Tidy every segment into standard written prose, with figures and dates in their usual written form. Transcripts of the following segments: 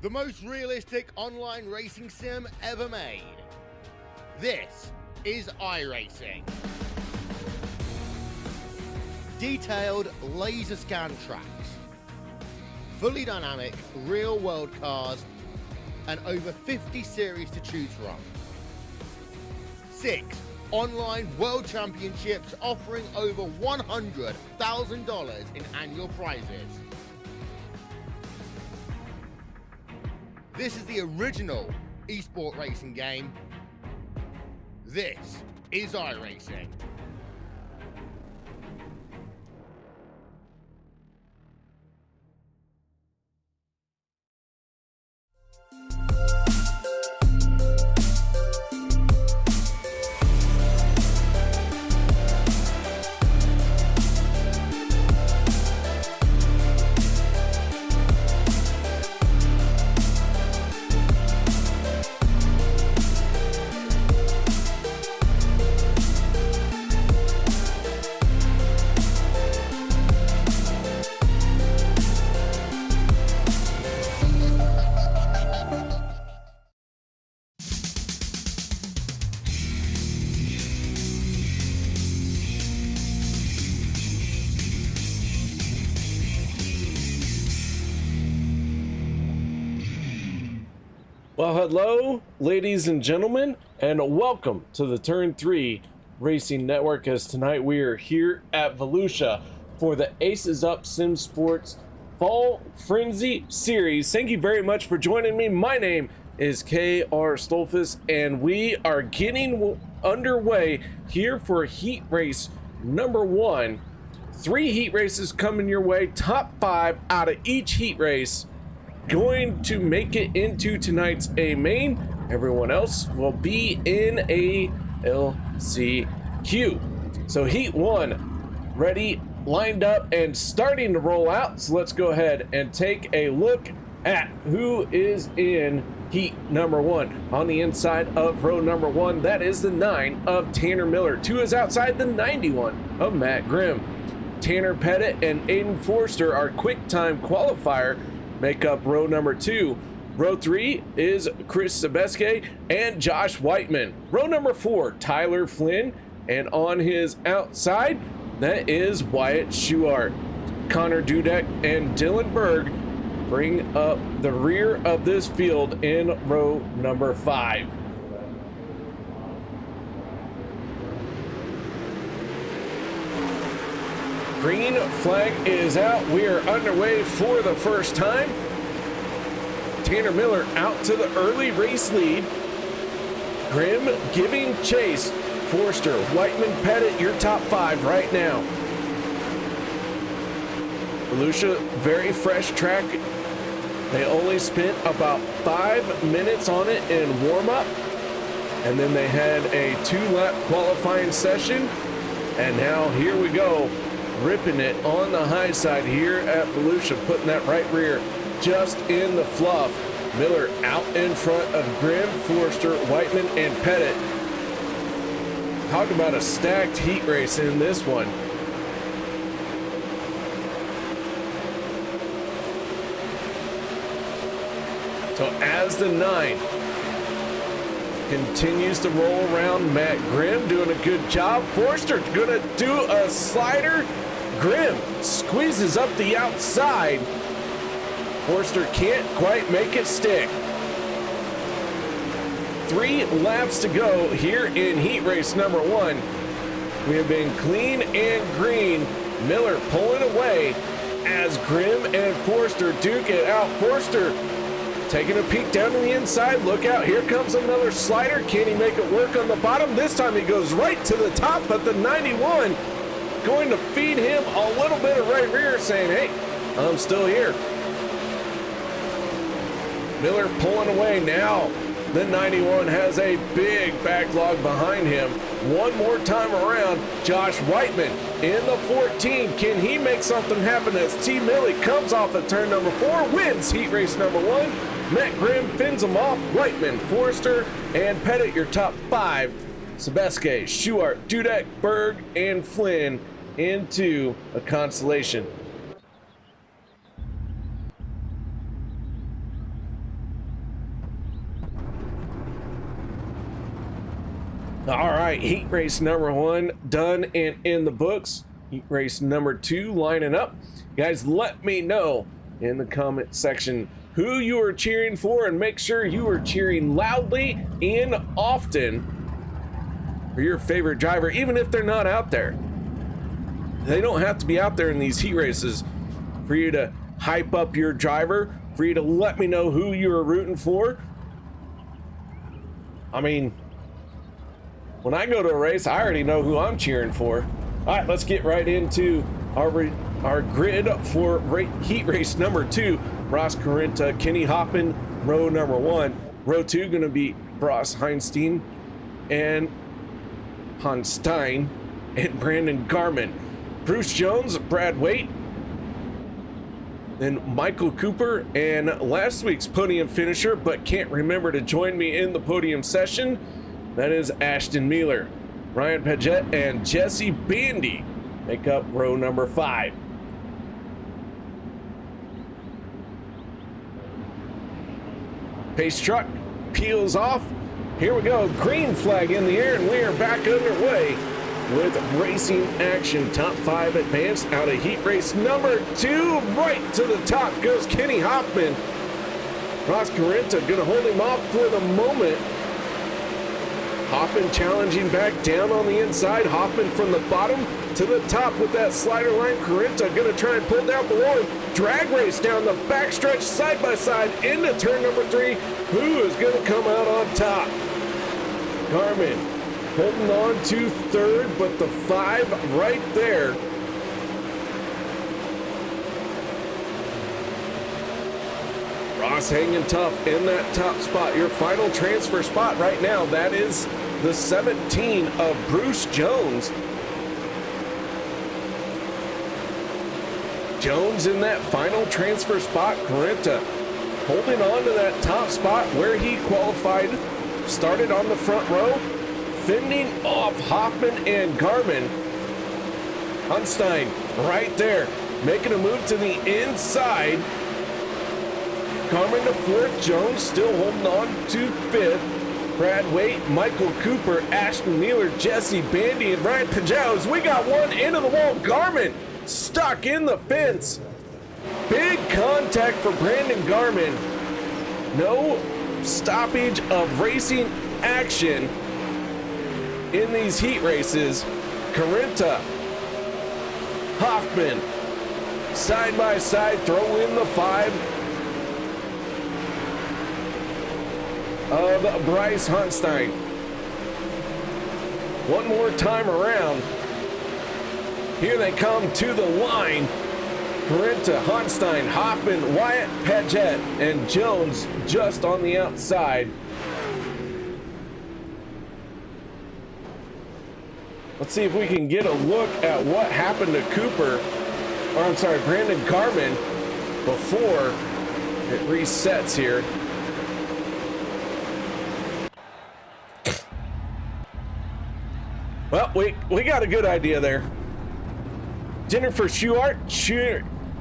the most realistic online racing sim ever made. This is iRacing. Detailed laser scan tracks, fully dynamic real-world cars, and over 50 series to choose from. 6 online world championships offering over $100,000 in annual prizes. This is the original esport racing game. This is iRacing. Well, hello, ladies and gentlemen, and welcome to the Turn 3 Racing Network, as tonight we are here at Volusia for the Aces Up Simsports Fall Frenzy Series. Thank you very much for joining me. My name is K.R. Stolfus, and we are getting underway here for heat race number 1. 3 heat races coming your way, top 5 out of each heat race going to make it into tonight's A main. Everyone else will be in a LCQ. So heat 1 ready, lined up, and starting to roll out. So let's go ahead and take a look at who is in heat number 1. On the inside of row number 1, that is the 9 of Tanner Miller. 2 is outside the 91 of Matt Grimm. Tanner Pettit and Aiden Forster, our quick time qualifier, make up row number 2. Row 3 is Chris Sebeske and Josh Whiteman. Row number 4, Tyler Flynn, and on his outside, that is Wyatt Schuart. Connor Dudek and Dylan Berg bring up the rear of this field in row number 5. Green flag is out. We are underway for the first time. Tanner Miller out to the early race lead. Grimm giving chase. Forster, Whiteman, Pettit, your top 5 right now. Volusia, very fresh track. They only spent about 5 minutes on it in warm-up, and then they had a 2-lap qualifying session, and now here we go, ripping it on the high side here at Volusia, putting that right rear just in the fluff. Miller out in front of Grimm, Forster, Whiteman, and Pettit. Talk about a stacked heat race in this one. So as the 9 continues to roll around, Matt Grimm doing a good job. Forster gonna do a slider. Grimm squeezes up the outside. Forster can't quite make it stick. 3 laps to go here in heat race number 1. We have been clean and green. Miller pulling away as Grimm and Forster duke it out. Forster taking a peek down to the inside. Look out, here comes another slider. Can he make it work on the bottom? This time he goes right to the top, but the 91 going to feed him a little bit of right rear, saying, hey, I'm still here. Miller pulling away now. The 91 has a big backlog behind him. One more time around, Josh Whiteman in the 14. Can he make something happen as T. Millie comes off at turn number 4, wins heat race number 1. Matt Grimm fins him off. Whiteman, Forster, and Pettit, your top 5. Sebeske, Schuart, Dudek, Berg, and Flynn into a consolation. All right, heat race number 1 done and in the books. Heat race number 2 lining up. Guys, let me know in the comment section who you are cheering for, and make sure you are cheering loudly and often for your favorite driver, even if they're not out there. They don't have to be out there in these heat races for you to hype up your driver, for you to let me know who you're rooting for. I mean, when I go to a race, I already know who I'm cheering for. All right, let's get right into our grid for heat race number 2. Ross Corinta, Kenny Hoffman, row number 1. Row 2 going to be Bros Heinstein and Hanstein and Brandon Garman. Bruce Jones, Brad Waite, then Michael Cooper, and last week's podium finisher, but can't remember to join me in the podium session, that is Ashton Mueller. Ryan Paget and Jesse Bandy make up row number 5. Pace truck peels off. Here we go, green flag in the air, and we are back underway with racing action. Top 5 advanced out of heat race number 2. Right to the top goes Kenny Hoffman. Ross Corinta gonna hold him off for the moment. Hoffman challenging back down on the inside. Hoffman from the bottom to the top with that slider line. Corinta gonna try and pull down below him. Drag race down the backstretch side by side into turn number 3. Who is gonna come out on top? Garmin holding on to 3rd, but the 5 right there. Ross hanging tough in that top spot. Your final transfer spot right now, that is the 17 of Bruce Jones. Jones in that final transfer spot. Corinta holding on to that top spot where he qualified. Started on the front row, fending off Hoffman and Garmin. Hunstein right there, making a move to the inside. Garmin to 4th, Jones still holding on to 5th. Brad Waite, Michael Cooper, Ashton Mueller, Jesse Bandy, and Ryan Pajows. We got one into the wall. Garmin stuck in the fence. Big contact for Brandon Garmin. No stoppage of racing action in these heat races. Corinta, Hoffman, side by side, throw in the 5 of Bryce Hunstein. One more time around. Here they come to the line. Corinta, Hunstein, Hoffman, Wyatt, Paget, and Jones just on the outside. Let's see if we can get a look at what happened to Cooper, or I'm sorry, Brandon Garmin before it resets here. Well, we got a good idea there. Jennifer Schuart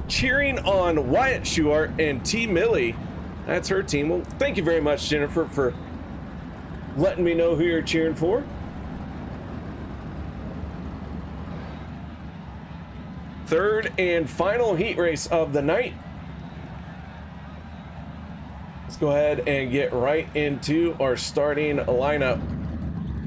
cheering on Wyatt Schuart and T. Millie. That's her team. Well, thank you very much, Jennifer, for letting me know who you're cheering for. Third and final heat race of the night. Let's go ahead and get right into our starting lineup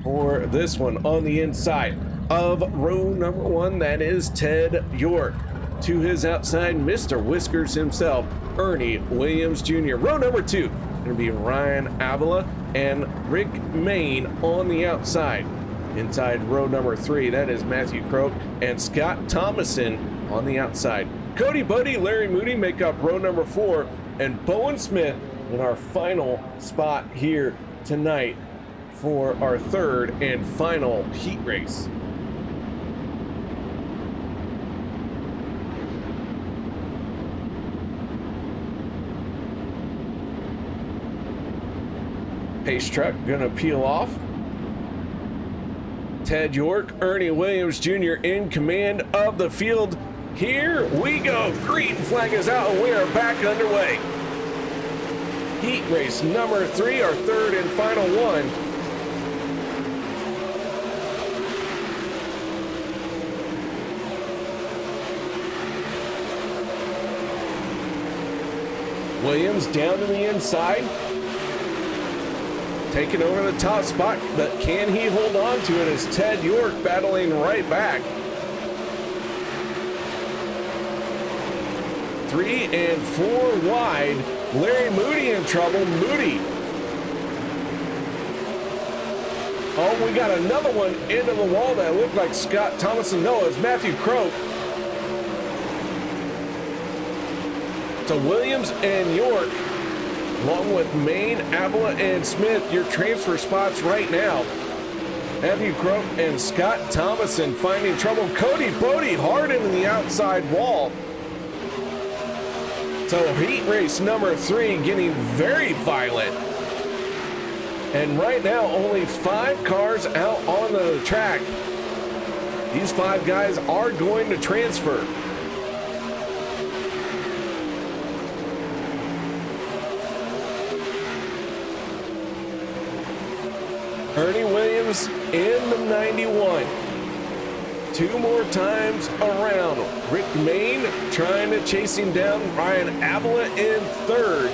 for this one. On the inside of row number 1, that is Ted York. To his outside, Mr. Whiskers himself, Ernie Williams Jr. Row number 2, going to be Ryan Avila and Rick Main on the outside. Inside row number 3, that is Matthew Croak and Scott Thomason on the outside. Cody Buddy, Larry Moody make up row number 4, and Bowen Smith in our final spot here tonight for our third and final heat race. Pace truck gonna peel off. Ted York, Ernie Williams Jr. in command of the field. Here we go. Green flag is out and we are back underway. Heat race number 3, our third and final one. Williams down to the inside. Taking over the top spot, but can he hold on to it as Ted York battling right back? 3 and 4 wide. Larry Moody in trouble. Moody. Oh, we got another one into the wall that looked like Scott Thomason. No, it's Matthew Croak. So Williams and York, along with Maine, Avila, and Smith, your transfer spots right now. Matthew Croak and Scott Thomason finding trouble. Cody Bodie hard into the outside wall. So heat race number 3 getting very violent. And right now, only 5 cars out on the track. These 5 guys are going to transfer. Ernie Williams in the 91. 2 more times around. Rick Maine trying to chase him down. Ryan Avila in 3rd.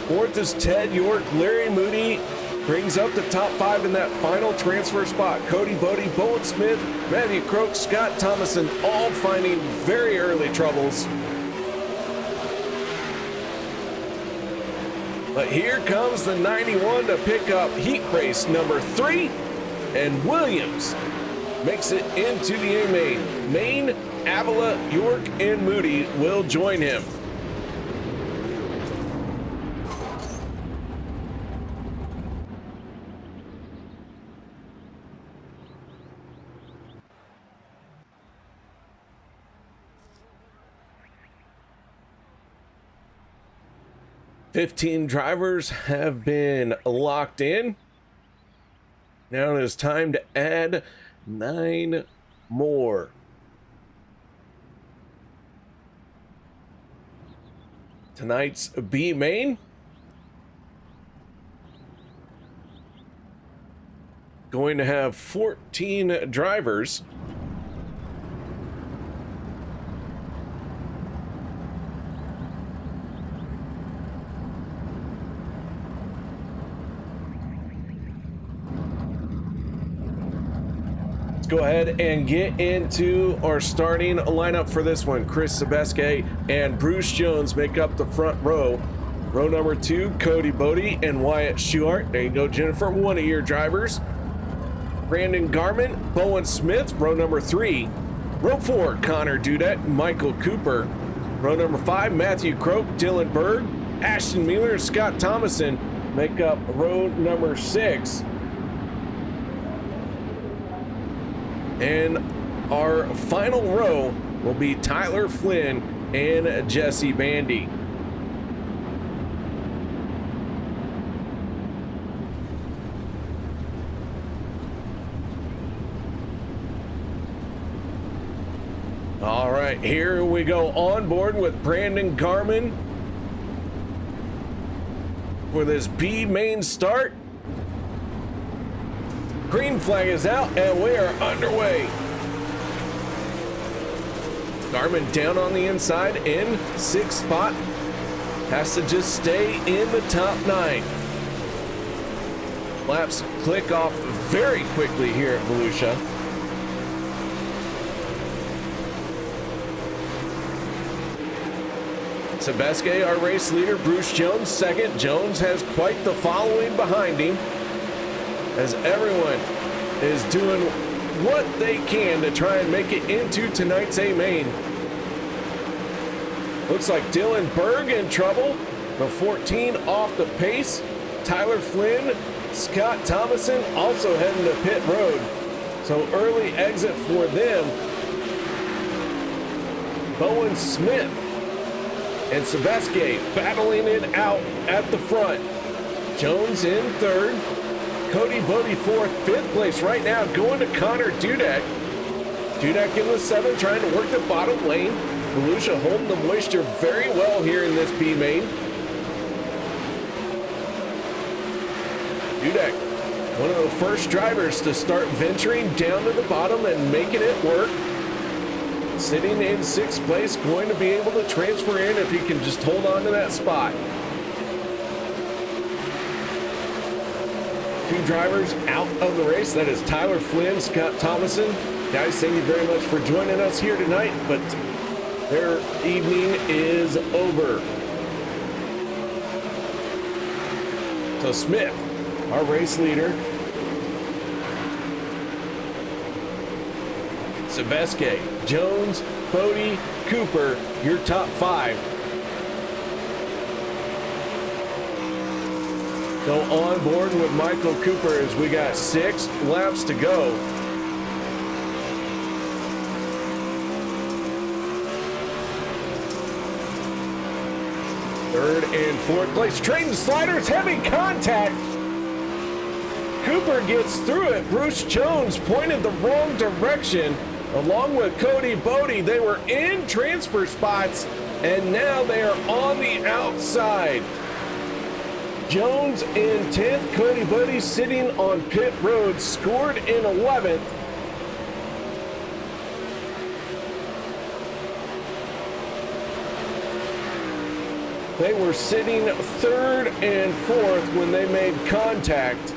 4th is Ted York. Larry Moody brings up the top 5 in that final transfer spot. Cody Bodie, Bowen Smith, Matthew Croak, Scott Thomason, all finding very early troubles. But here comes the 91 to pick up heat race number 3, and Williams makes it into the A-main. Maine, Avila, York, and Moody will join him. "15 drivers have been locked in. Now it is time to add 9 more. Tonight's B main going to have 14 drivers. Go ahead and get into our starting lineup for this one. Chris Sebeske and Bruce Jones make up the front row. Row number 2, Cody Bodie and Wyatt Schuart. There you go, Jennifer, one of your drivers. Brandon Garman, Bowen Smith, row number 3. Row 4, Connor Dudek, Michael Cooper. Row number 5, Matthew Croak, Dylan Berg, Ashton Mueller, Scott Thomason make up row number 6. And our final row will be Tyler Flynn and Jesse Bandy. All right, here we go on board with Brandon Garman for this B main start. Green flag is out and we are underway. Garmin down on the inside in 6th spot. Has to just stay in the top 9. Laps click off very quickly here at Volusia. Sebeske, our race leader, Bruce Jones, 2nd. Jones has quite the following behind him, as everyone is doing what they can to try and make it into tonight's A-main. Looks like Dylan Berg in trouble. The 14 off the pace. Tyler Flynn, Scott Thomason also heading to pit road. So early exit for them. Bowen Smith and Sebeske battling it out at the front. Jones in 3rd. Cody Bodie 4th, 5th place right now, going to Connor Dudek. Dudek in the 7th, trying to work the bottom lane. Volusia holding the moisture very well here in this B main. Dudek, one of the first drivers to start venturing down to the bottom and making it work. sitting in 6th place, going to be able to transfer in if he can just hold on to that spot. 2 drivers out of the race. That is Tyler Flynn, Scott Thomason. Guys, thank you very much for joining us here tonight, but their evening is over. So Smith, our race leader. Sebeske, Jones, Bodie, Cooper, your top 5. So on board with Michael Cooper as we got 6 laps to go. Third and 4th place, trading sliders, heavy contact. Cooper gets through it. Bruce Jones pointed the wrong direction. Along with Cody Bodie, they were in transfer spots, and now they are on the outside. Jones in 10th, Cody Bodie sitting on pit road, scored in 11th. They were sitting 3rd and 4th when they made contact.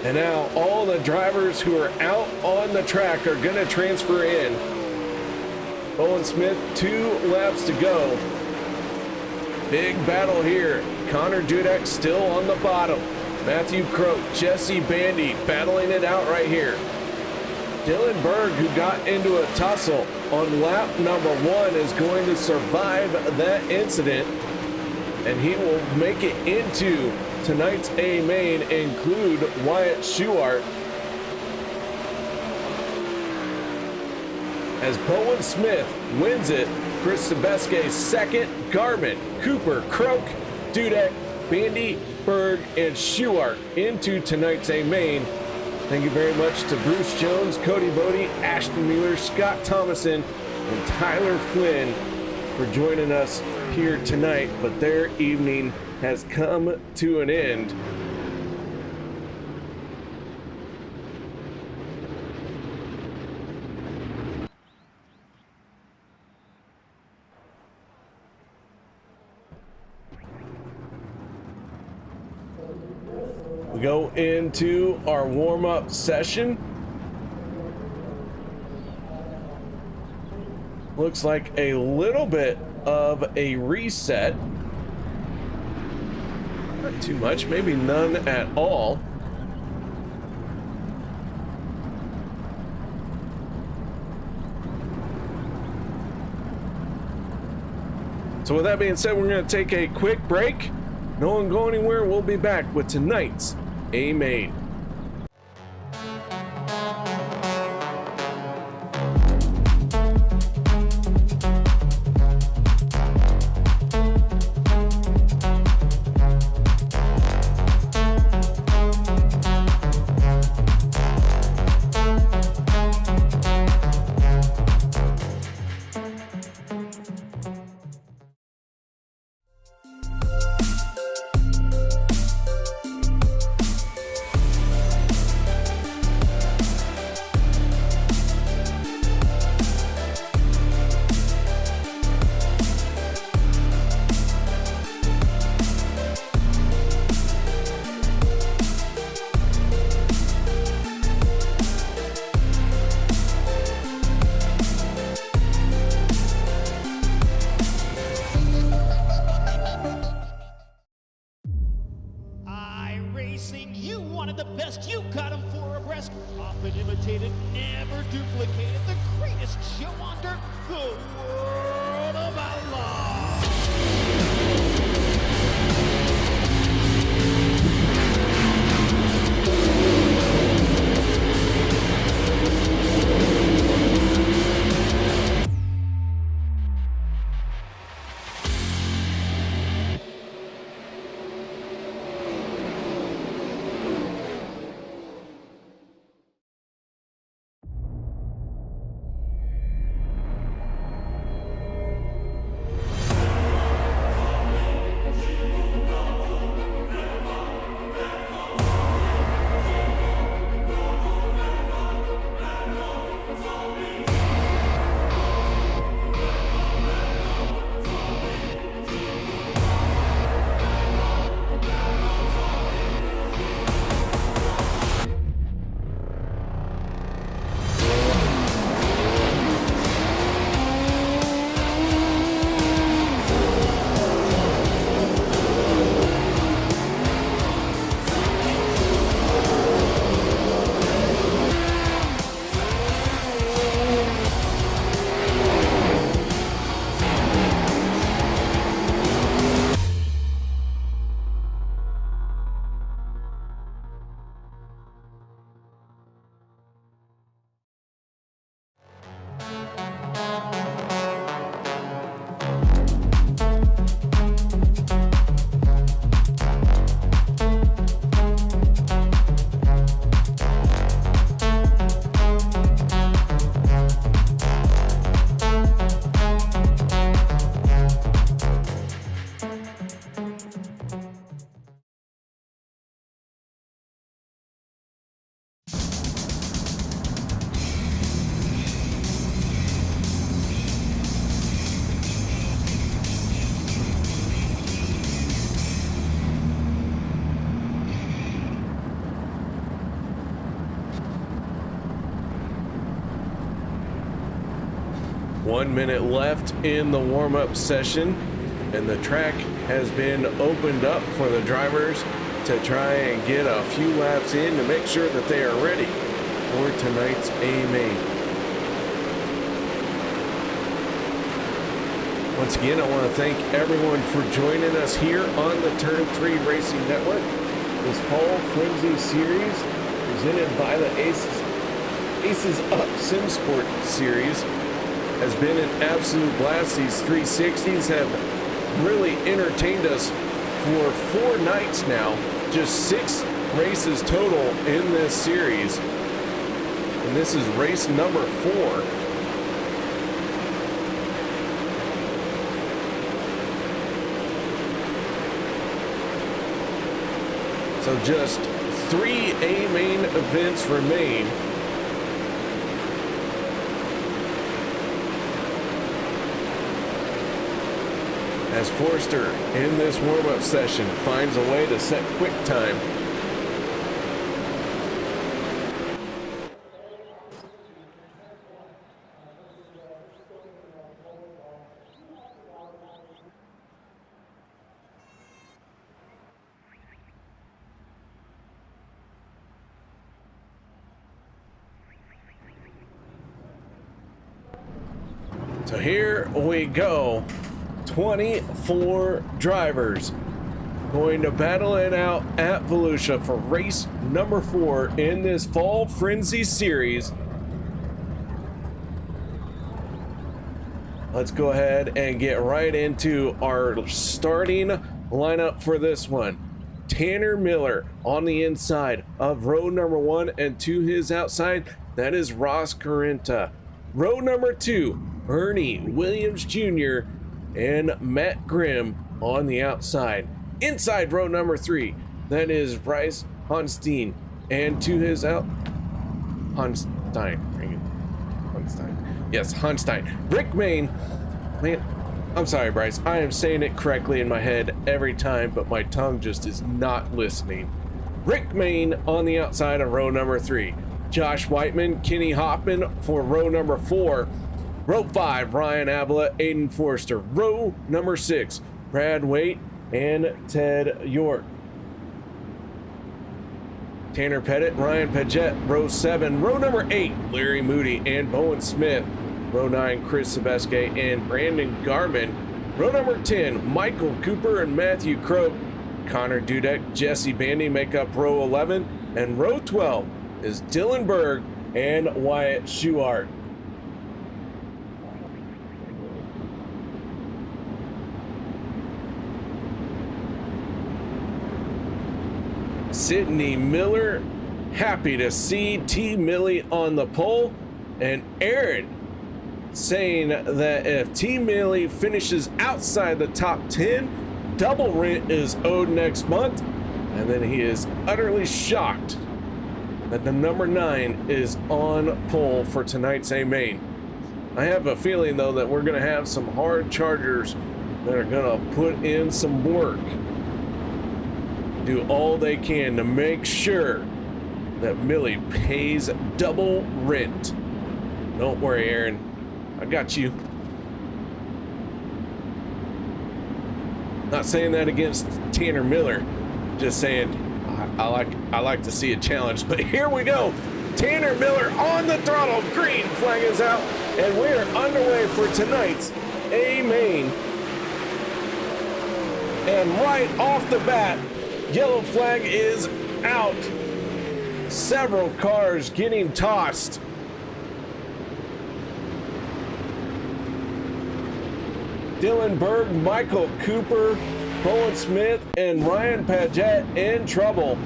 And now all the drivers who are out on the track are going to transfer in. Owen Smith, 2 laps to go. Big battle here. Connor Dudek still on the bottom. Matthew Croak, Jesse Bandy battling it out right here. Dylan Berg, who got into a tussle on lap number 1, is going to survive that incident, and he will make it into tonight's A main, include Wyatt Schuart. As Bowen Smith wins it, Chris Sebeske second, Garmin, Cooper, Croak, Dudek, Bandy, Berg, and Schuart into tonight's A main. Thank you very much to Bruce Jones, Cody Bodie, Ashton Mueller, Scott Thomason, and Tyler Flynn for joining us here tonight, but their evening has come to an end. We go into our warm-up session. Looks like a little bit of a reset. Not too much, maybe none at all. So with that being said, we're going to take a quick break. No one go anywhere. We'll be back with tonight's A main. You wanted the best, you got him 4 abreast. Often imitated, never duplicated. The greatest show on dirt, the World of Outlaw. 1 minute left in the warm-up session, and the track has been opened up for the drivers to try and get a few laps in to make sure that they are ready for tonight's A main. Once again, I want to thank everyone for joining us here on the Turn 3 Racing Network. This Fall Frenzy Series, presented by the Aces Up Simsports Series, has been an absolute blast. These 360s have really entertained us for 4 nights now. Just 6 races total in this series. And this is race number 4. So just 3 A main events remain. As Forster in this warm-up session finds a way to set quick time. So here we go. 24 drivers going to battle it out at Volusia for race number 4 in this Fall Frenzy Series. Let's go ahead and get right into our starting lineup for this one. Tanner Miller on the inside of row number 1, and to his outside, that is Ross Carenta. Row number 2, Ernie Williams Jr. and Matt Grimm on the outside. Inside row number 3, that is Bryce Honstein, and to his out Honstein. Yes, Honstein. Rick Main. Man, I'm sorry, Bryce. I am saying it correctly in my head every time, but my tongue just is not listening. Rick Main on the outside of row number 3. Josh Whiteman, Kenny Hoffman for row number 4. Row 5, Ryan Avila, Aiden Forster. Row number 6, Brad Waite and Ted York. Tanner Pettit, Ryan Paget. Row 7, row number 8, Larry Moody and Bowen Smith. Row 9, Chris Sebeske and Brandon Garman. Row number 10, Michael Cooper and Matthew Croak. Connor Dudek, Jesse Bandy make up row 11. And row 12 is Dylan Berg and Wyatt Schuart. Sydney Miller, happy to see T. Millie on the pole, and Aaron saying that if T. Millie finishes outside the top 10, double rent is owed next month, and then he is utterly shocked that the number 9 is on pole for tonight's A main. I have a feeling though that we're going to have some hard chargers that are going to put in some work, do all they can to make sure that Millie pays double rent. Don't worry, Aaron, I got you. Not saying that against Tanner Miller, just saying I like to see a challenge. But here we go. Tanner Miller on the throttle. Green flag is out, and we're underway for tonight's A main. And right off the bat, yellow flag is out. Several cars getting tossed. Dylan Berg, Michael Cooper, Bowen Smith, and Ryan Paget in trouble.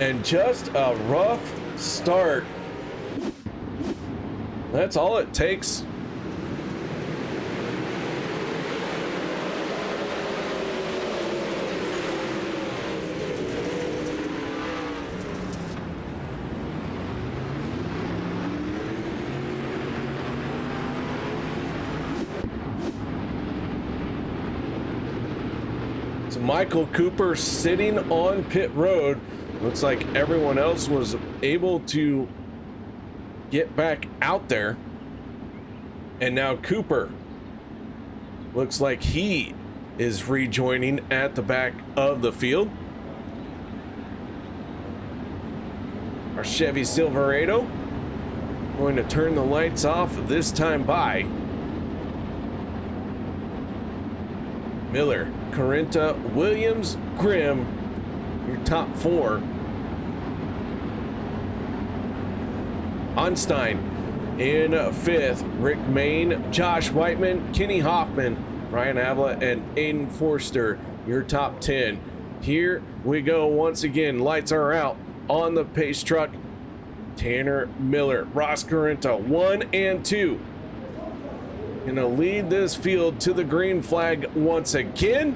And just a rough start. That's all it takes. Michael Cooper sitting on pit road. Looks like everyone else was able to get back out there. And now Cooper looks like he is rejoining at the back of the field. Our Chevy Silverado going to turn the lights off this time by. Miller, Carenta, Williams, Grimm, your top four. Onstein in fifth, Rick Main, Josh Whiteman, Kenny Hoffman, Ryan Avila, and Aiden Forster, your top 10. Here we go once again. Lights are out on the pace truck. Tanner Miller, Ross Carenta, 1 and 2. Gonna lead this field to the green flag once again.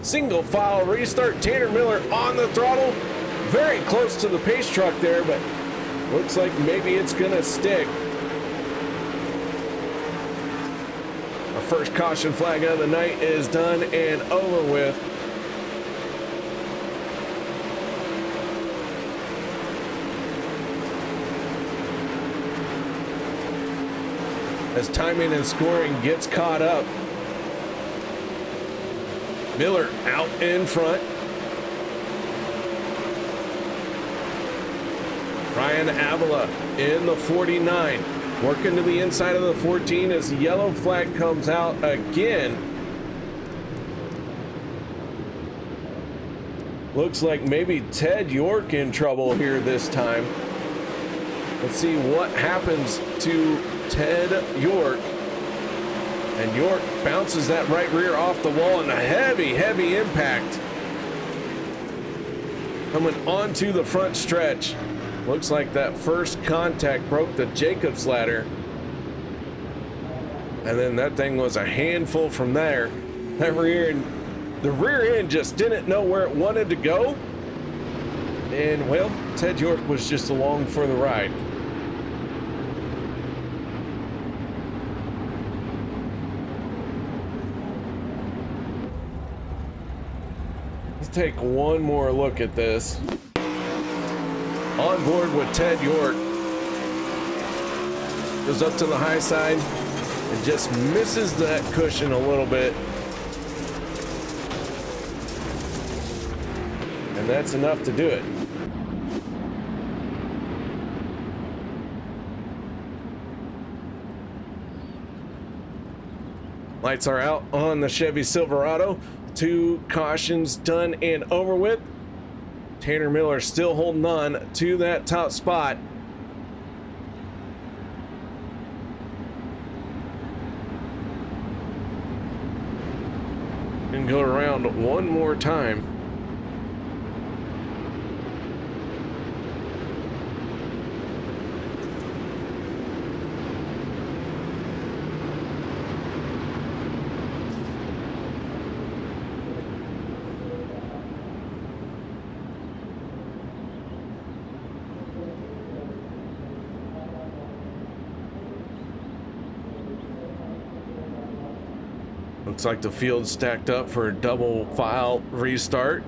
Single file restart. Tanner Miller on the throttle. Very close to the pace truck there, but looks like maybe it's gonna stick. Our first caution flag of the night is done and over with. As timing and scoring gets caught up. Miller out in front. Ryan Avila in the 49. Working to the inside of the 14 as the yellow flag comes out again. Looks like maybe Ted York in trouble here this time. Let's see what happens to Ted York. And York bounces that right rear off the wall and a heavy impact. Coming onto the front stretch. Looks like that first contact broke the Jacobs ladder. And then that thing was a handful from there. The rear end just didn't know where it wanted to go. And well, Ted York was just along for the ride. Let's take one more look at this. On board with Ted York. Goes up to the high side and just misses that cushion a little bit. And that's enough to do it. Lights are out on the Chevy Silverado. 2 cautions done and over with. Tanner Miller still holding on to that top spot. And go around one more time. Looks like the field's stacked up for a double file restart.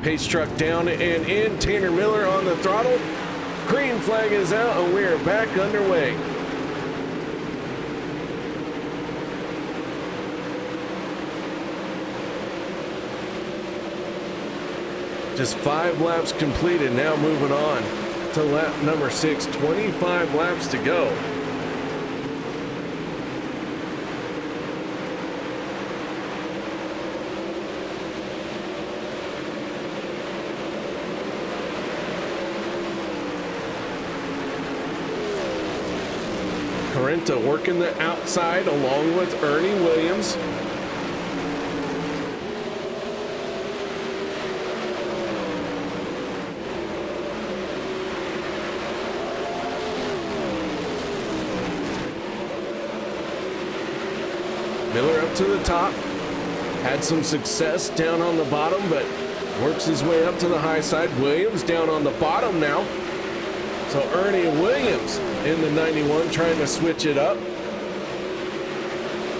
Pace truck down and in. Tanner Miller on the throttle. Green flag is out and we are back underway. Just 5 laps completed. Now moving on to lap number 6, 25 laps to go. Carenta working the outside along with Ernie Williams. Miller up to the top, had some success down on the bottom, but works his way up to the high side. Williams down on the bottom now. So Ernie Williams in the 91 trying to switch it up.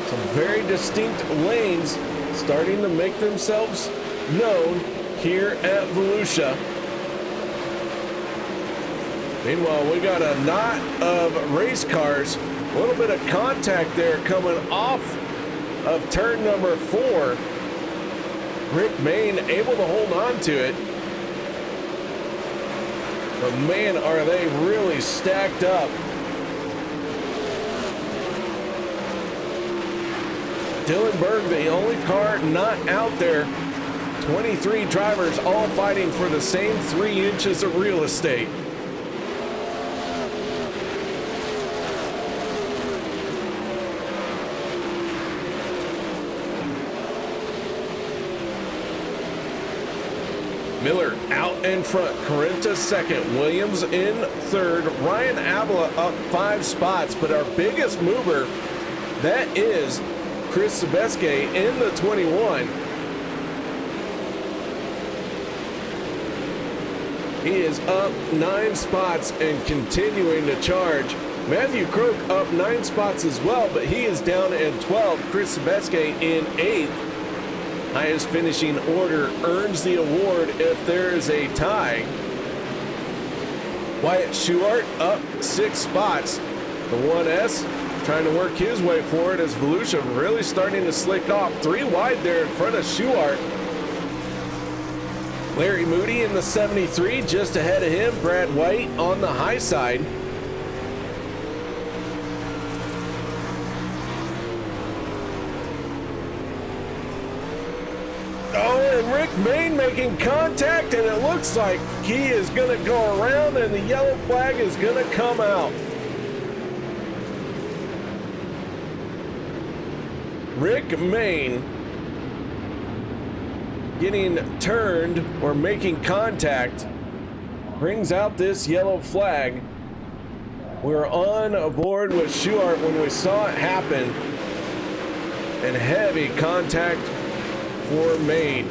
Some very distinct lanes starting to make themselves known here at Volusia. Meanwhile, we got a knot of race cars. A little bit of contact there coming off of turn number 4. Rick Mayne able to hold on to it. But man, are they really stacked up. Dylan Berg, the only car not out there. 23 drivers all fighting for the same 3 inches of real estate. Miller out in front, Carenta second, Williams in third, Ryan Abla up 5 spots, but our biggest mover, that is Chris Sebeske in the 21. He is up 9 spots and continuing to charge. Matthew Croak up 9 spots as well, but he is down at 12. Chris Sebeske in 8th. Highest finishing order earns the award if there is a tie. Wyatt Schuart up 6 spots. The 1S trying to work his way forward as Volusia really starting to slick off. 3 wide there in front of Schuart. Larry Moody in the 73 just ahead of him. Brad White on the high side. And Rick Mayne making contact, and it looks like he is going to go around and the yellow flag is going to come out. Rick Mayne getting turned or making contact brings out this yellow flag. We're on board with Schuart when we saw it happen, and heavy contact for Mayne.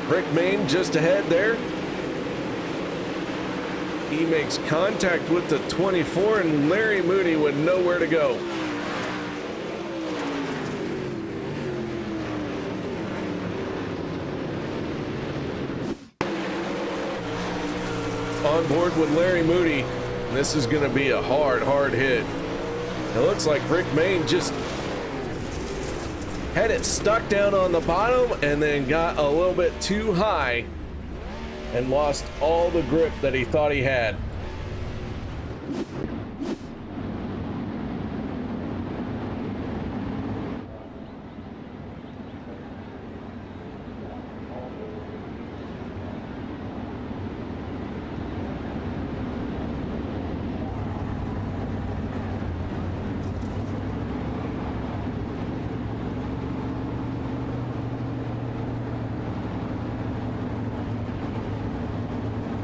Rick Mayne just ahead there. He makes contact with the 24, and Larry Moody with nowhere to go. On board with Larry Moody. This is going to be a hard hit. It looks like Rick Mayne just had it stuck down on the bottom and then got a little bit too high and lost all the grip that he thought he had.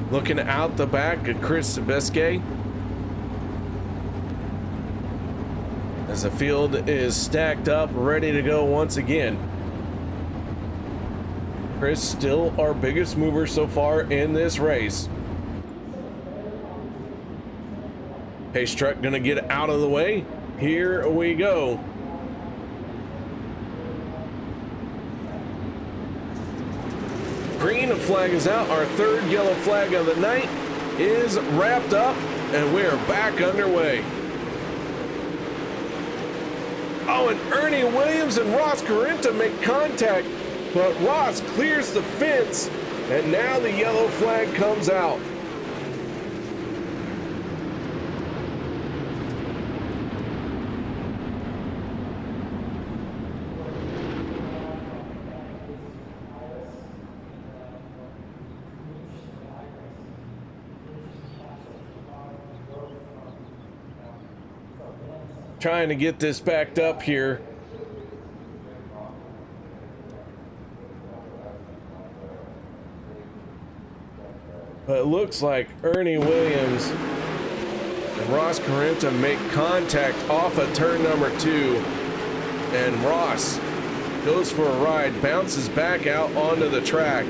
Looking out the back at Chris Sebeske as the field is stacked up, ready to go once again. Chris still our biggest mover so far in this race. Pace truck gonna get out of the way. Here we go. Green flag is out. Our third yellow flag of the night is wrapped up, and we are back underway. Oh, and Ernie Williams and Ross Carenta make contact, but Ross clears the fence, and now the yellow flag comes out. Trying to get this backed up here. But it looks like Ernie Williams and Ross Carenta make contact off of turn number 2. And Ross goes for a ride, bounces back out onto the track.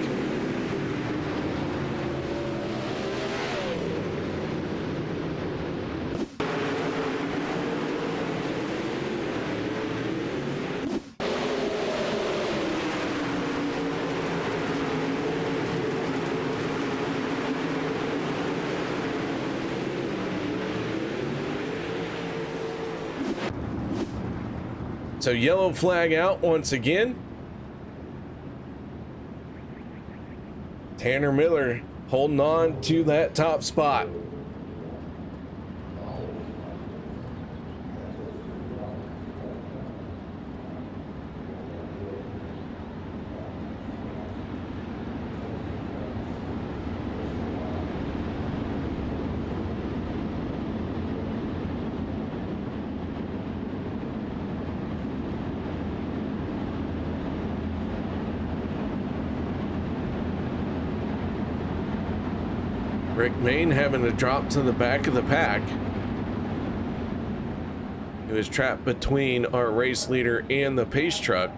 So yellow flag out once again. Tanner Miller holding on to that top spot. Rick Main having to drop to the back of the pack. He was trapped between our race leader and the pace truck.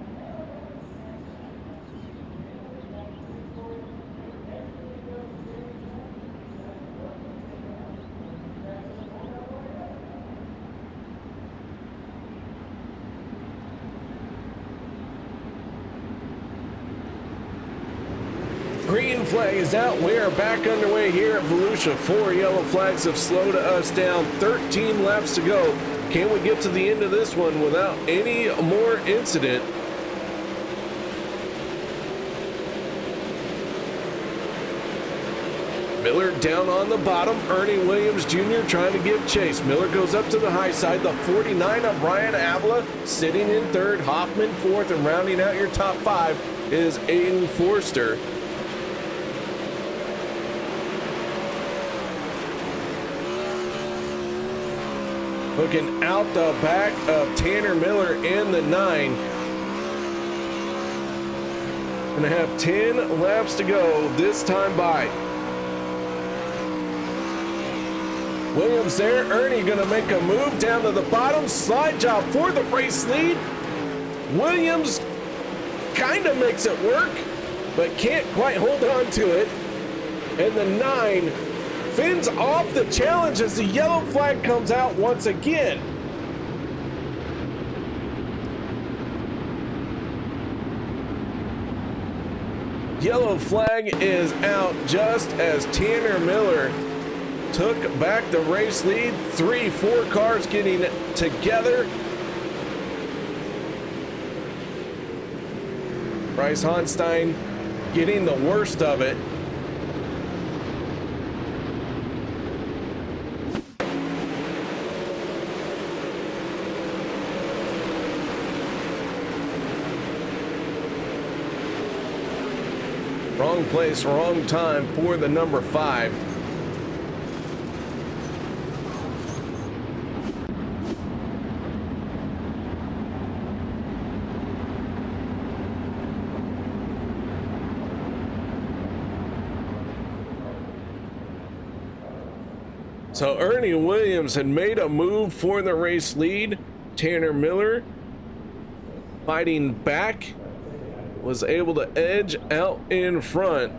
Green flag is out. We are back underway here at Volusia. 4 yellow flags have slowed us down. 13 laps to go. Can we get to the end of this one without any more incident? Miller down on the bottom. Ernie Williams Jr. trying to give chase. Miller goes up to the high side. The 49 of Ryan Avila sitting in third. Hoffman fourth, and rounding out your top 5 is Aiden Forster. Looking out the back of Tanner Miller and the 9. Gonna have 10 laps to go this time by. Williams there. Ernie gonna make a move down to the bottom. Slide job for the race lead. Williams kind of makes it work, but can't quite hold on to it. And the 9 fins off the challenge as the yellow flag comes out once again. Yellow flag is out just as Tanner Miller took back the race lead. 3-4 cars getting together. Bryce Honstein getting the worst of it. Wrong place, wrong time for the number 5. So Ernie Williams had made a move for the race lead. Tanner Miller fighting back, was able to edge out in front.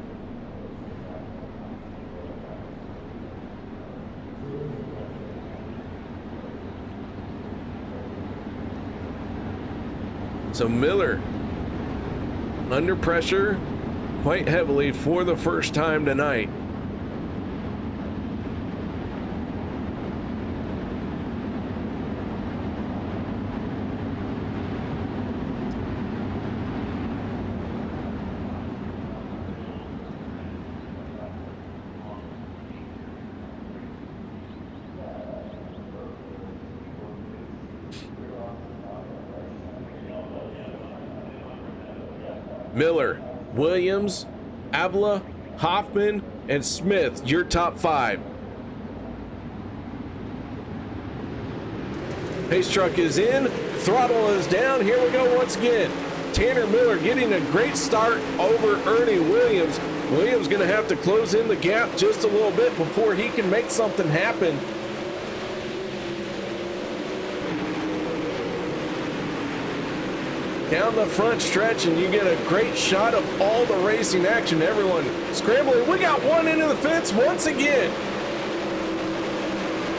So Miller under pressure quite heavily for the first time tonight. Miller, Williams, Avila, Hoffman, and Smith, your top 5. Pace truck is in, throttle is down. Here we go once again. Tanner Miller getting a great start over Ernie Williams. Williams going to have to close in the gap just a little bit before he can make something happen. down the front stretch, and you get a great shot of all the racing action. Everyone scrambling. We got one into the fence once again.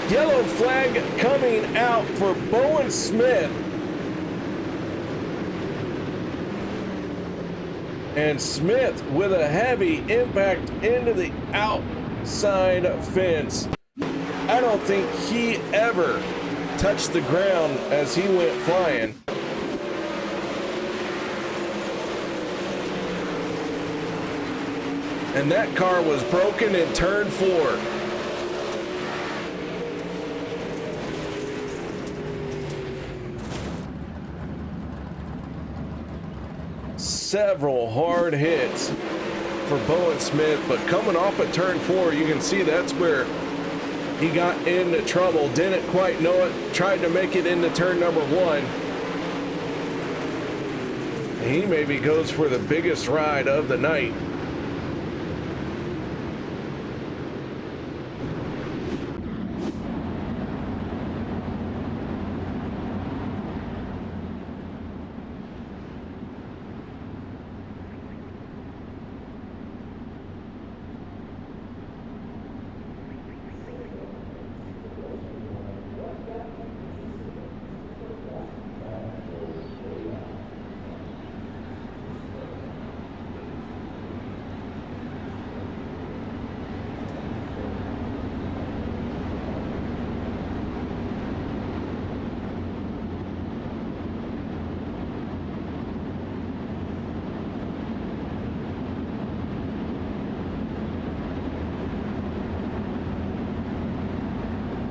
Yellow flag coming out for Bowen Smith. And Smith with a heavy impact into the outside fence. I don't think he ever touched the ground as he went flying. And that car was broken in turn 4. Several hard hits for Bowen Smith, but coming off of turn 4, you can see that's where he got into trouble. Didn't quite know it, tried to make it into turn number 1. He maybe goes for the biggest ride of the night.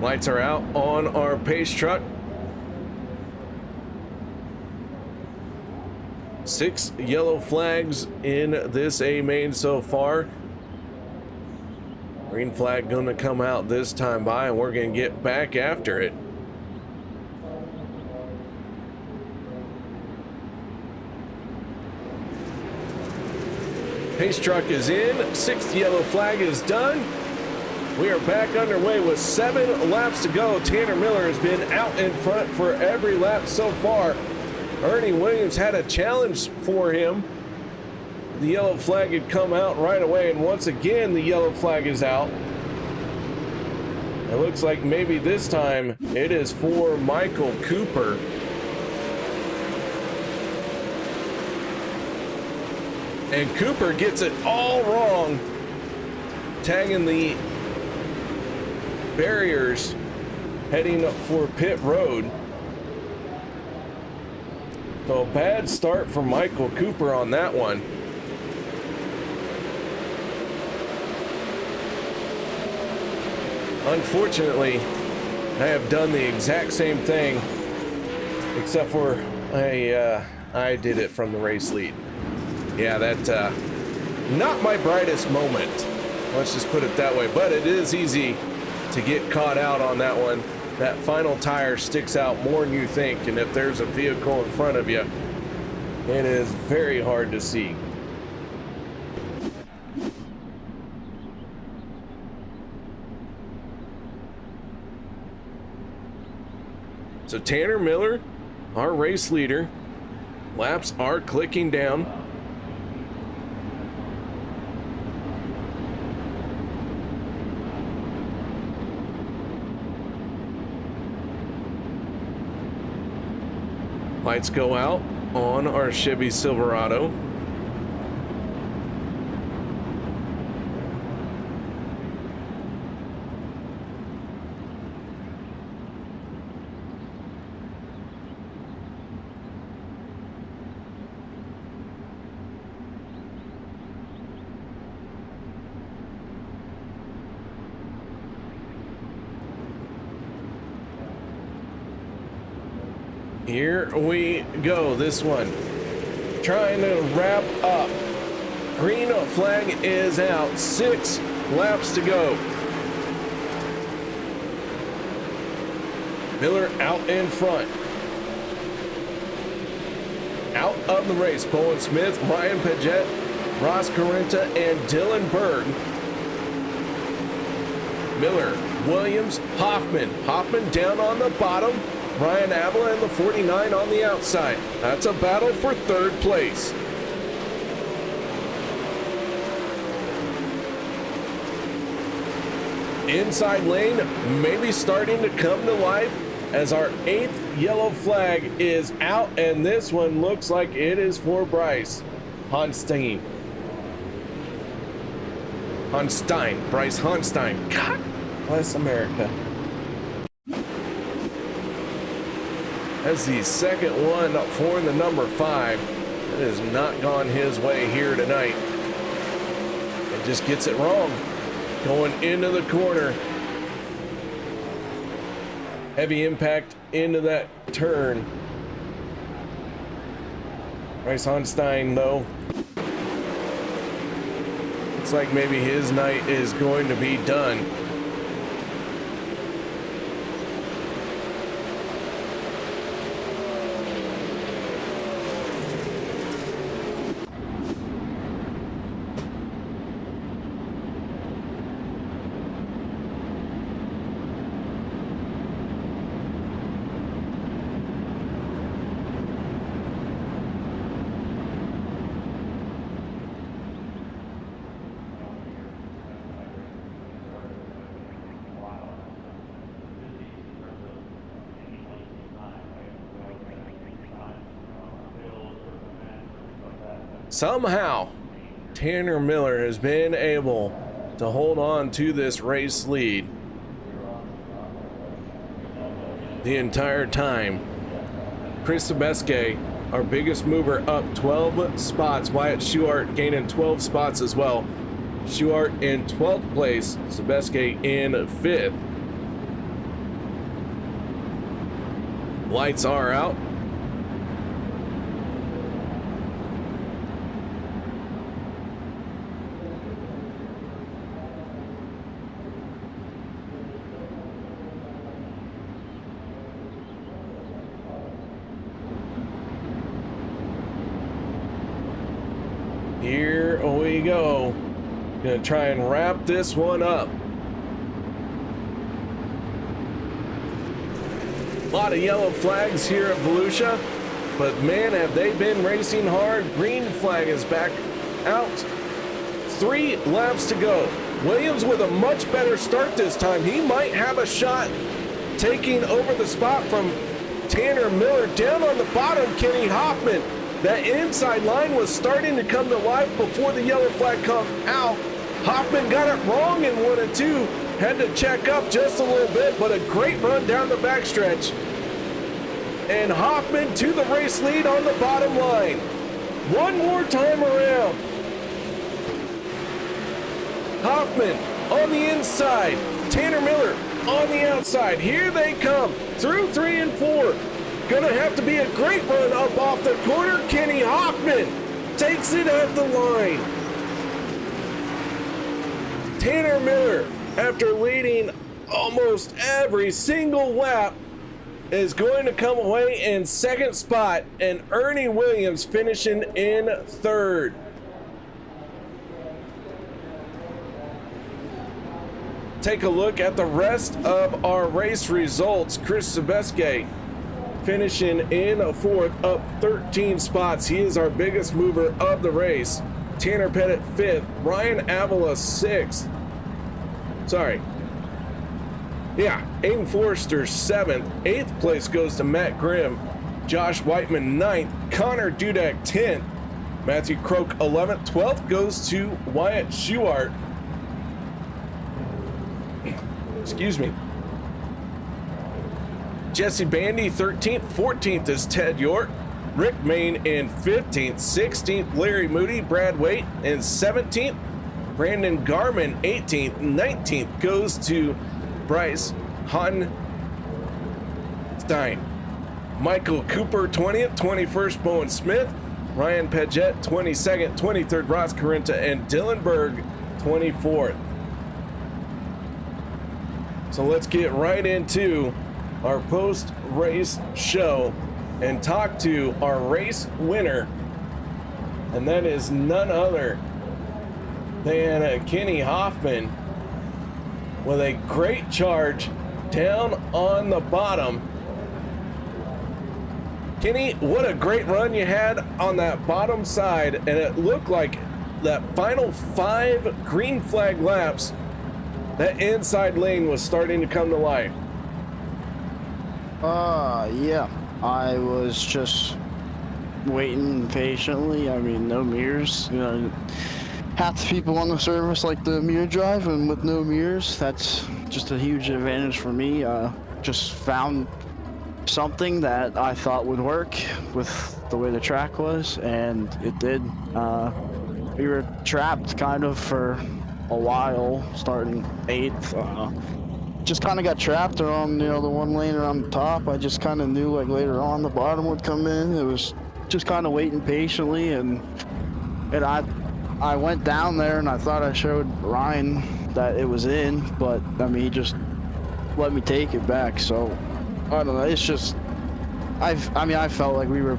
Lights are out on our pace truck. 6 yellow flags in this A main so far. Green flag gonna come out this time by, and we're gonna get back after it. Pace truck is in, 6th yellow flag is done. We are back underway with 7 laps to go. Tanner Miller has been out in front for every lap so far. Ernie Williams had a challenge for him. The yellow flag had come out right away, and once again the yellow flag is out. It looks like maybe this time it is for Michael Cooper. And Cooper gets it all wrong, tagging the barriers, heading up for pit road. So a bad start for Michael Cooper on that one. Unfortunately, I have done the exact same thing, except for I did it from the race lead. Yeah, that not my brightest moment. Let's just put it that way, but it is easy to get caught out on that one. That final tire sticks out more than you think, and if there's a vehicle in front of you, it is very hard to see. So Tanner Miller, our race leader, laps are clicking down. Lights go out on our Chevy Silverado. Here we go. This one trying to wrap up. Green flag is out. 6 laps to go. Miller out in front. Out of the race, Bowen Smith, Ryan Paget, Ross Carenta, and Dylan Berg. Miller, Williams, Hoffman. Hoffman down on the bottom. Ryan Avila in the 49 on the outside. That's a battle for third place. Inside lane maybe starting to come to life as our 8th yellow flag is out, and this one looks like it is for Bryce Honstein. Bryce Honstein. God bless America. As the second one for the number 5. It has not gone his way here tonight. It just gets it wrong. Going into the corner. Heavy impact into that turn. Bryce Honstein, though, looks like maybe his night is going to be done. Somehow, Tanner Miller has been able to hold on to this race lead the entire time. Chris Sebeske, our biggest mover, up 12 spots. Wyatt Schuart gaining 12 spots as well. Schuart in 12th place, Sebeske in 5th. Lights are out. Here we go. Gonna try and wrap this one up. A lot of yellow flags here at Volusia, but man, have they been racing hard. Green flag is back out. 3 laps to go. Williams with a much better start this time. He might have a shot taking over the spot from Tanner Miller. Down on the bottom, Kenny Hoffman. That inside line was starting to come to life before the yellow flag come out. Hoffman got it wrong in 1 and 2. Had to check up just a little bit, but a great run down the backstretch. And Hoffman to the race lead on the bottom line. One more time around. Hoffman on the inside. Tanner Miller on the outside. Here they come through 3 and 4. Gonna have to be a great run up off the corner. Kenny Hoffman takes it at the line. Tanner Miller, after leading almost every single lap, is going to come away in 2nd spot, and Ernie Williams finishing in 3rd. Take a look at the rest of our race results. Chris Sebeske finishing in 4th, up 13 spots. He is our biggest mover of the race. Tanner Pettit 5th, Ryan Avila 6th. Aiden Forrester 7th. 8th place goes to Matt Grimm. Josh Whiteman 9th. Connor Dudek 10th. Matthew Croak 11th. 12th goes to Wyatt Schuart. Excuse me. Jesse Bandy 13th. 14th is Ted York. Rick Main in 15th. 16th Larry Moody. Brad Waite in 17th. Brandon Garman 18th. 19th goes to Bryce Honstein. Michael Cooper 20th. 21st Bowen Smith. Ryan Paget 22nd. 23rd Ross Carinta, and Dylan Berg 24th. So let's get right into our post-race show and talk to our race winner, and that is none other than Kenny Hoffman with a great charge down on the bottom. Kenny, what a great run you had on that bottom side, and it looked like that final 5 green flag laps, that inside lane was starting to come to life. Yeah, I was just waiting patiently. I mean, no mirrors. You know, half the people on the service like the mirror drive, and with no mirrors, that's just a huge advantage for me. Just found something that I thought would work with the way the track was, and it did. We were trapped kind of for a while, starting 8th. Just kind of got trapped around, the one lane around the top. I just kind of knew like later on the bottom would come in. It was just kind of waiting patiently, and I went down there and I thought I showed Ryan that it was in, but I mean he just let me take it back. So I don't know. It's just I felt like we were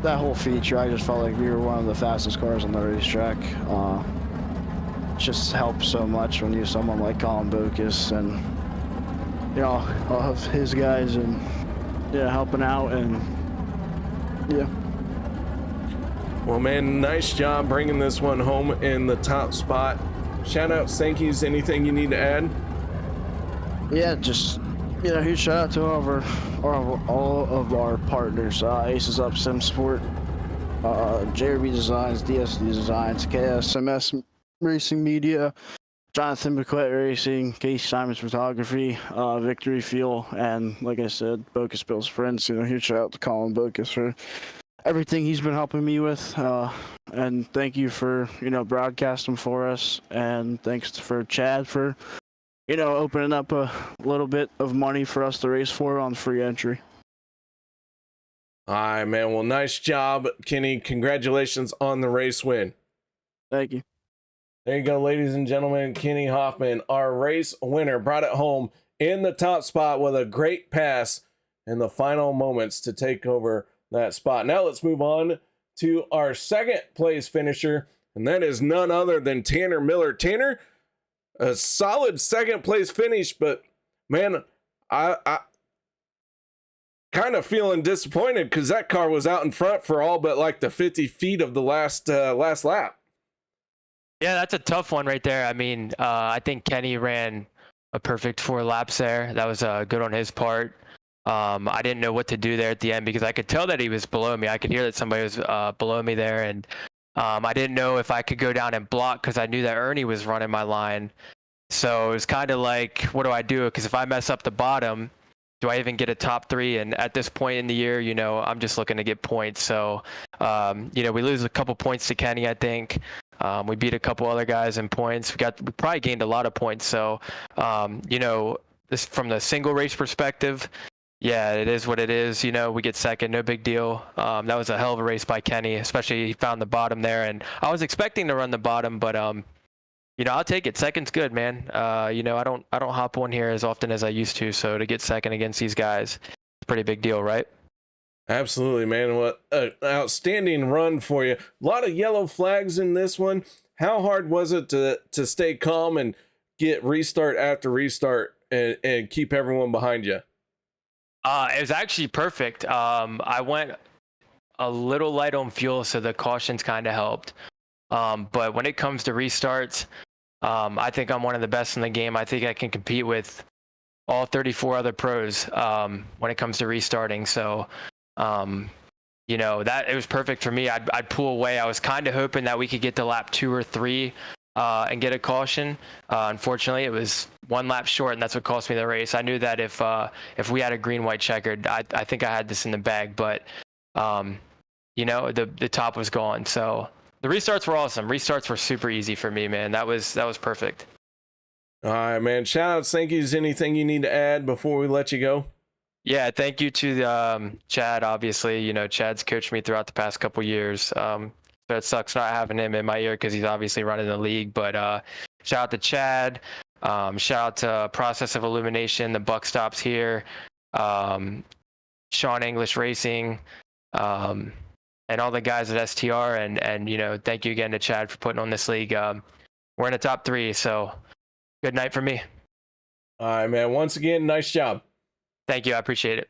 that whole feature. I just felt like we were one of the fastest cars on the racetrack. Just helps so much when you have someone like Colin Bocus and all of his guys and helping out, and Well, man, nice job bringing this one home in the top spot. Shout out Sankey's. Anything you need to add? Yeah, just huge shout out to all of our partners. Aces Up Simsport, JRB Designs, DSD Designs, KSMS Racing Media, Jonathan McQuett Racing, Casey Simons Photography, Victory Fuel, and like I said, Bocus Bill's friends. Huge shout out to Colin Bocus for everything he's been helping me with, and thank you for broadcasting for us, and thanks for Chad for opening up a little bit of money for us to race for on free entry. All right, man. Well, nice job, Kenny. Congratulations on the race win. Thank you. There you go, ladies and gentlemen. Kenny Hoffman, our race winner, brought it home in the top spot with a great pass in the final moments to take over that spot. Now let's move on to our second place finisher, and that is none other than Tanner Miller. Tanner, a solid second place finish, but man, I kind of feeling disappointed because that car was out in front for all but like the 50 feet of the last lap. Yeah, that's a tough one right there. I mean, I think Kenny ran a perfect 4 laps there. That was good on his part. I didn't know what to do there at the end because I could tell that he was below me. I could hear that somebody was below me there, and I didn't know if I could go down and block because I knew that Ernie was running my line. So it was kind of like, what do I do? Because if I mess up the bottom, do I even get a top 3? And at this point in the year, I'm just looking to get points. So, we lose a couple points to Kenny, I think. We beat a couple other guys in points. We probably gained a lot of points. So, this from the single race perspective, yeah, it is what it is. We get second, no big deal. That was a hell of a race by Kenny, especially he found the bottom there. And I was expecting to run the bottom, but I'll take it. Second's good, man. I don't hop on here as often as I used to. So to get second against these guys, it's a pretty big deal, right? Absolutely, man. What an outstanding run for you. A lot of yellow flags in this one. How hard was it to stay calm and get restart after restart and keep everyone behind you? It was actually perfect. I went a little light on fuel, so the cautions kind of helped. But when it comes to restarts, I think I'm one of the best in the game. I think I can compete with all 34 other pros when it comes to restarting. So, that it was perfect for me. I'd pull away. I was kind of hoping that we could get to lap 2 or 3 and get a caution. Unfortunately, it was 1 lap short, and that's what cost me the race. I knew that if we had a green-white checkered, I think I had this in the bag, but the top was gone. So the restarts were awesome. Restarts were super easy for me, man. That was perfect. All right, man. Shout out, Sankey's. Anything you need to add before we let you go? Yeah, thank you to Chad. Obviously, Chad's coached me throughout the past couple years. So it sucks not having him in my ear because he's obviously running the league. But shout out to Chad. Shout out to Process of Illumination, the Buck Stops here, Sean English Racing, and all the guys at STR. And thank you again to Chad for putting on this league. We're in the top 3, so good night for me. All right, man. Once again, nice job. Thank you. I appreciate it.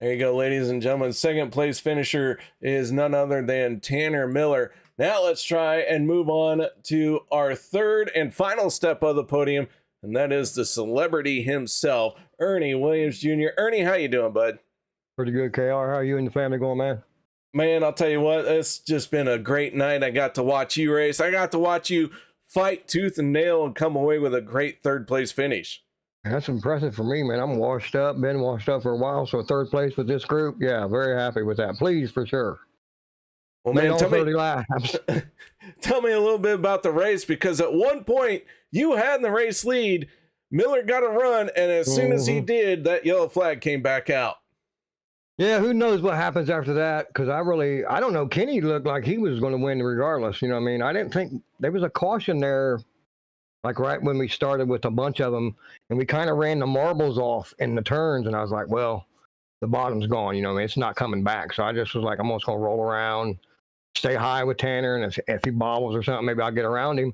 There you go, ladies and gentlemen. Second place finisher is none other than Tanner Miller. Now let's try and move on to our third and final step of the podium, and that is the celebrity himself, Ernie Williams Jr. Ernie, how you doing, bud? Pretty good, KR. How are you and the family going, man? Man, I'll tell you what, it's just been a great night. I got to watch you race. I got to watch you fight tooth and nail and come away with a great third place finish. That's impressive for me, man. I'm washed up, been washed up for a while, so third place with this group, yeah, very happy with that. Please, for sure. Well, man, tell me, tell me a little bit about the race, because at one point you had the race lead. Miller got a run, and as soon as he did, that yellow flag came back out. Yeah, who knows what happens after that? Because I don't know. Kenny looked like he was going to win regardless. You know what I mean? I didn't think there was a caution there, like right when we started with a bunch of them, and we kind of ran the marbles off in the turns, and I was like, well, the bottom's gone. You know what I mean? It's not coming back. So I just was like, I'm just going to roll around, stay high with Tanner, and if he bobbles or something, maybe I'll get around him.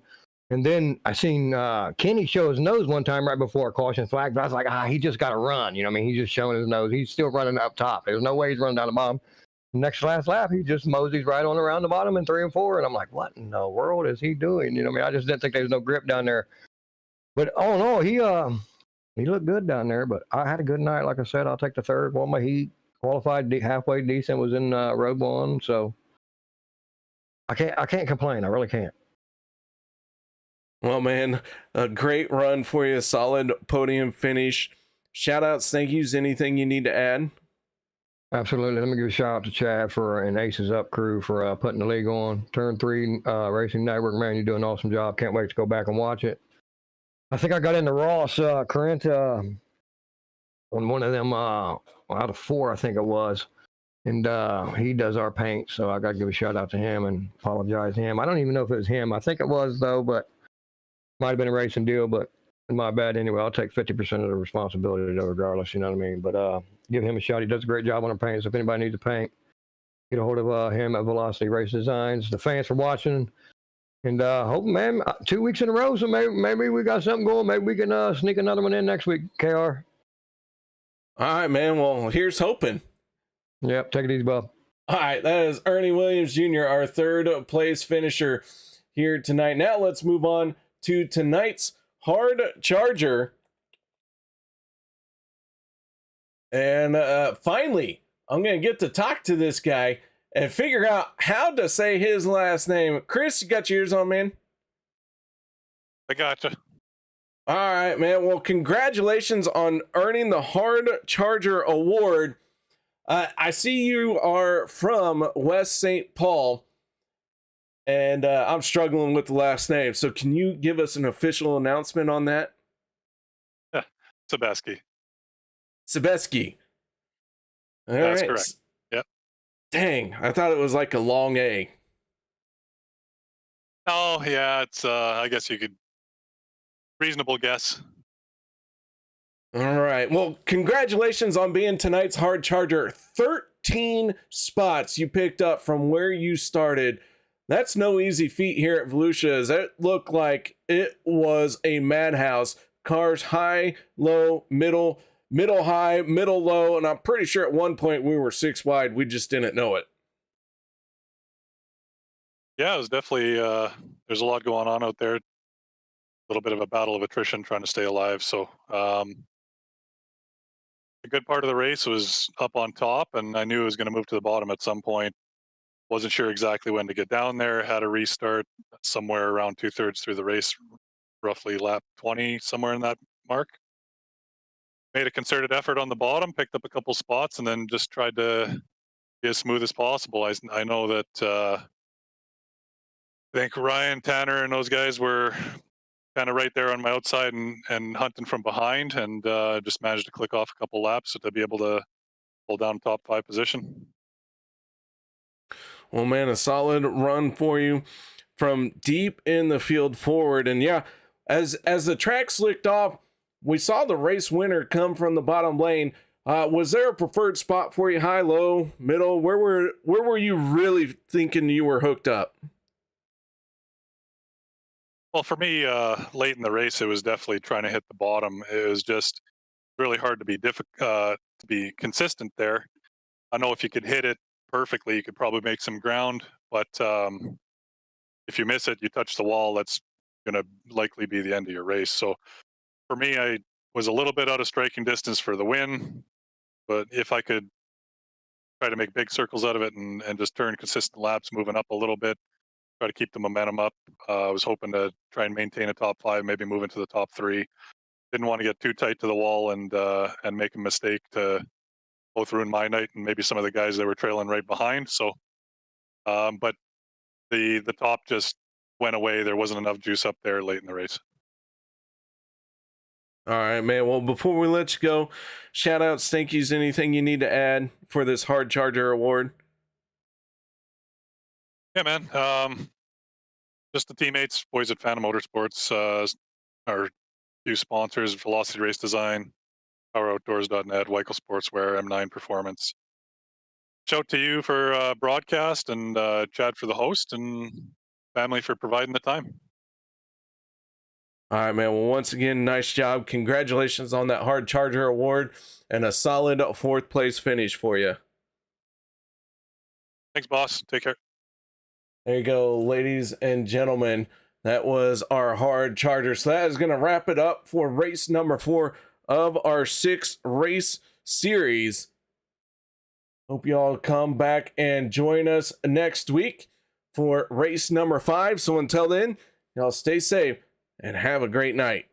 And then I seen Kenny show his nose one time right before a caution flag, but I was like, he just got to run. You know what I mean? He's just showing his nose. He's still running up top. There's no way he's running down the bottom. Last lap, he just moseys right on around the bottom in 3 and 4. And I'm like, what in the world is he doing? You know what I mean? I just didn't think there was no grip down there. But oh no, he looked good down there. But I had a good night. Like I said, I'll take the third. Won my heat, qualified halfway decent, was in road one. So I can't complain. I really can't. Well, man, a great run for you. Solid podium finish. Shout outs, thank yous. Anything you need to add? Absolutely. Let me give a shout out to Chad and Aces Up crew for putting the league on. Turn 3 Racing Network, man, you're doing an awesome job. Can't wait to go back and watch it. I think I got into Ross Carenta on one of them out of 4, I think it was. And he does our paint, so I got to give a shout out to him and apologize to him. I don't even know if it was him. I think it was, though, but might have been a racing deal, but my bad anyway. I'll take 50% of the responsibility though, regardless, you know what I mean? But give him a shout. He does a great job on the paint, so if anybody needs a paint, get a hold of him at Velocity Race Designs. The fans for watching, and hope, man, 2 weeks in a row, so maybe we got something going. Maybe we can sneak another one in next week, KR. All right, man. Well, here's hoping. Yep, take it easy, Bob. All right, that is Ernie Williams Jr., our third place finisher here tonight. Now let's move on to tonight's hard charger. And finally, I'm going to get to talk to this guy and figure out how to say his last name. Chris, you got your ears on, man? I gotcha. All right, man. Well, congratulations on earning the Hard Charger Award. I see you are from West St. Paul, and I'm struggling with the last name. So can you give us an official announcement on that? Sebeski. Sebeski. That's correct. Yep. Dang, I thought it was like a long A. Oh, yeah, it's, I guess you could, reasonable guess. All right. Well, congratulations on being tonight's Hard Charger. 13 spots you picked up from where you started. That's no easy feat here at Volusia. It looked like it was a madhouse. Cars high, low, middle, high, middle, low, and I'm pretty sure at one point we were 6 wide. We just didn't know it. Yeah, it was definitely, there's a lot going on out there. A little bit of a battle of attrition trying to stay alive. So a good part of the race was up on top, and I knew it was going to move to the bottom at some point. Wasn't sure exactly when to get down there. Had a restart somewhere around 2/3 through the race, roughly lap 20, somewhere in that mark. Made a concerted effort on the bottom, picked up a couple spots, and then just tried to be as smooth as possible. I know that I think Ryan, Tanner, and those guys were kind of right there on my outside and hunting from behind, and just managed to click off a couple laps to be able to pull down top 5 position. Well, man, a solid run for you from deep in the field forward. And yeah, as the track slicked off, we saw the race winner come from the bottom lane. Was there a preferred spot for you? High, low, middle? Where were you really thinking you were hooked up? Well, for me, late in the race, it was definitely trying to hit the bottom. It was just really hard to be consistent there. I know if you could hit it perfectly, you could probably make some ground, but if you miss it, you touch the wall, that's going to likely be the end of your race. So for me, I was a little bit out of striking distance for the win, but if I could try to make big circles out of it and just turn consistent laps, moving up a little bit, try to keep the momentum up. I was hoping to try and maintain a top 5, maybe move into the top 3. Didn't want to get too tight to the wall and make a mistake to both ruin my night and maybe some of the guys that were trailing right behind. So, but the top just went away. There wasn't enough juice up there late in the race. All right, man. Well, before we let you go, shout out Stinkies. Anything you need to add for this Hard Charger Award? Yeah, man. Just the teammates, boys at Phantom Motorsports, our few sponsors: Velocity Race Design, PowerOutdoors.net, Weichel Sportswear, M9 Performance. Shout to you for broadcast, and Chad for the host, and family for providing the time. All right, man. Well, once again, nice job. Congratulations on that Hard Charger Award and a solid 4th place finish for you. Thanks, boss. Take care. There you go, ladies and gentlemen. That was our Hard Charger. So that is going to wrap it up for race number 4 of our 6 race series. Hope you all come back and join us next week for race number 5. So until then, y'all stay safe and have a great night.